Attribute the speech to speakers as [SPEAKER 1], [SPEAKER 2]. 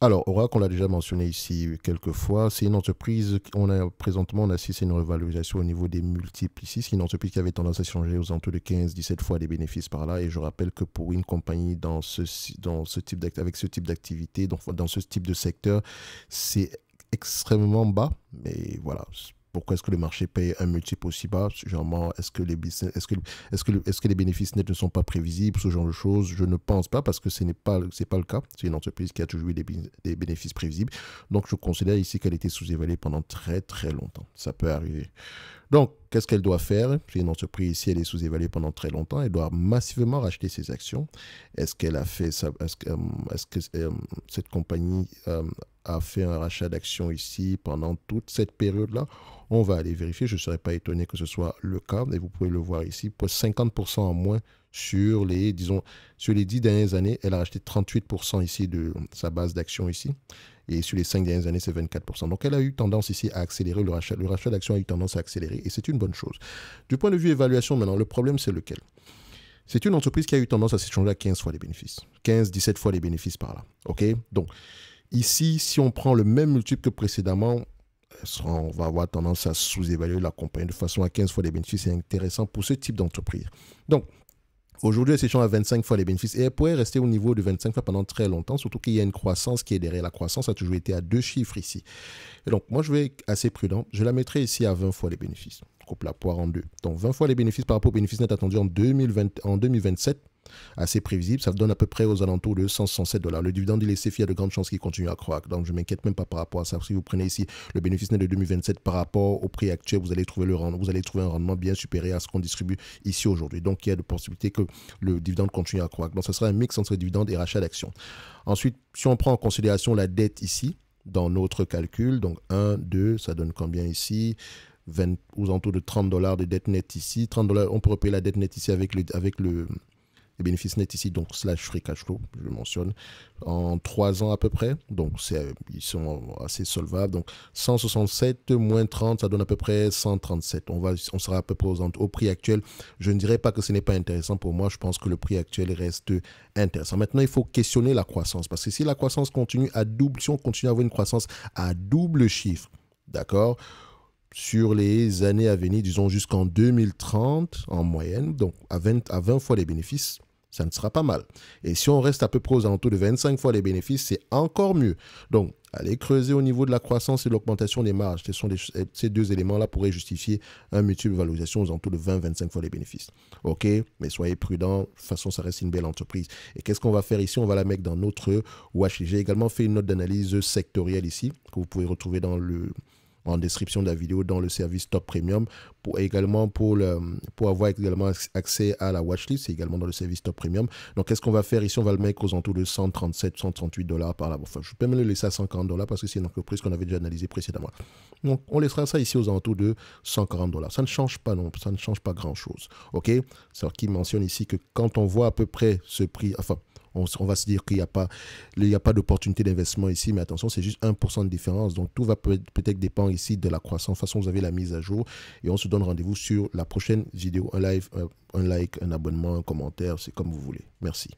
[SPEAKER 1] Alors, Oracle, on l'a déjà mentionné ici quelques fois, c'est une entreprise, présentement, on assiste à une revalorisation au niveau des multiples ici. C'est une entreprise qui avait tendance à changer aux alentours de 15-17 fois les bénéfices par là. Et je rappelle que pour une compagnie avec ce type d'activité, dans ce type de secteur, c'est extrêmement bas. Mais voilà. Pourquoi est-ce que le marché paye un multiple aussi bas? Généralement, est-ce que les business, est-ce que les bénéfices nets ne sont pas prévisibles, ce genre de choses? Je ne pense pas parce que c'est pas le cas. C'est une entreprise qui a toujours eu des bénéfices prévisibles. Donc, je considère ici qu'elle était sous-évaluée pendant très très longtemps. Ça peut arriver. Donc, qu'est-ce qu'elle doit faire? C'est une entreprise, si elle est sous-évaluée pendant très longtemps, elle doit massivement racheter ses actions. Est-ce qu'elle a fait ça? Est-ce que cette compagnie a fait un rachat d'actions ici pendant toute cette période-là? On va aller vérifier. Je ne serais pas étonné que ce soit le cas. Et vous pouvez le voir ici. Pour 50% en moins disons, sur les 10 dernières années, elle a racheté 38% ici de sa base d'actions ici. Et sur les 5 dernières années, c'est 24%. Donc, elle a eu tendance ici à accélérer le rachat. Le rachat d'actions a eu tendance à accélérer et c'est une bonne chose. Du point de vue évaluation, maintenant, le problème, c'est lequel? C'est une entreprise qui a eu tendance à s'échanger à 15 fois les bénéfices. 15, 17 fois les bénéfices par là. OK? Donc, ici, si on prend le même multiple que précédemment, on va avoir tendance à sous-évaluer la compagnie de façon à 15 fois les bénéfices. C'est intéressant pour ce type d'entreprise. Donc, aujourd'hui, elle s'échange à 25 fois les bénéfices et elle pourrait rester au niveau de 25 fois pendant très longtemps, surtout qu'il y a une croissance qui est derrière. La croissance a toujours été à 2 chiffres ici. Et donc, moi, je vais être assez prudent. Je la mettrai ici à 20 fois les bénéfices. Je coupe la poire en deux. Donc, 20 fois les bénéfices par rapport aux bénéfices nets attendus en 2027. Assez prévisible, ça donne à peu près aux alentours de 107 dollars. Le dividende, il est safe, il y a de grandes chances qu'il continue à croître. Donc, je ne m'inquiète même pas par rapport à ça. Si vous prenez ici le bénéfice net de 2027 par rapport au prix actuel, vous allez trouver un rendement bien supérieur à ce qu'on distribue ici aujourd'hui. Donc, il y a de possibilités que le dividende continue à croître. Donc, ce sera un mix entre dividende et rachat d'actions. Ensuite, si on prend en considération la dette ici, dans notre calcul, donc 1, 2, ça donne combien ici? 20, aux alentours de 30 dollars de dette nette ici. 30 dollars, on peut repayer la dette nette ici avec les bénéfices nets ici, donc slash free cash flow, je le mentionne, en 3 ans à peu près. Donc, ils sont assez solvables. Donc, 167 moins 30, ça donne à peu près 137. On sera à peu près au prix actuel. Je ne dirais pas que ce n'est pas intéressant pour moi. Je pense que le prix actuel reste intéressant. Maintenant, il faut questionner la croissance. Parce que si la croissance continue si on continue à avoir une croissance à double chiffre, d'accord, sur les années à venir, disons jusqu'en 2030 en moyenne, donc à 20 fois les bénéfices, ça ne sera pas mal. Et si on reste à peu près aux alentours de 25 fois les bénéfices, c'est encore mieux. Donc, allez creuser au niveau de la croissance et de l'augmentation des marges. Ces deux éléments-là pourraient justifier un multiple de valorisation aux alentours de 20-25 fois les bénéfices. OK, mais soyez prudents. De toute façon, ça reste une belle entreprise. Et qu'est-ce qu'on va faire ici? On va la mettre dans notre watch. J'ai également fait une note d'analyse sectorielle ici, que vous pouvez retrouver en description de la vidéo dans le service Top Premium pour avoir également accès à la watchlist, c'est également dans le service Top Premium. Donc, qu'est-ce qu'on va faire ici? On va le mettre aux alentours de 137, 138 dollars par là. Enfin, je peux même le laisser à 140 dollars parce que c'est une entreprise qu'on avait déjà analysée précédemment. Donc, on laissera ça ici aux alentours de 140 dollars. Ça ne change pas, non, ça ne change pas grand-chose. OK? C'est-à-dire qu'il mentionne ici que quand on voit à peu près ce prix, enfin, on va se dire qu'il n'y a pas d'opportunité d'investissement ici, mais attention, c'est juste 1% de différence. Donc, tout va peut-être dépendre ici de la croissance. De toute façon, vous avez la mise à jour et on se donne rendez-vous sur la prochaine vidéo. Un live, un like, un abonnement, un commentaire, c'est comme vous voulez. Merci.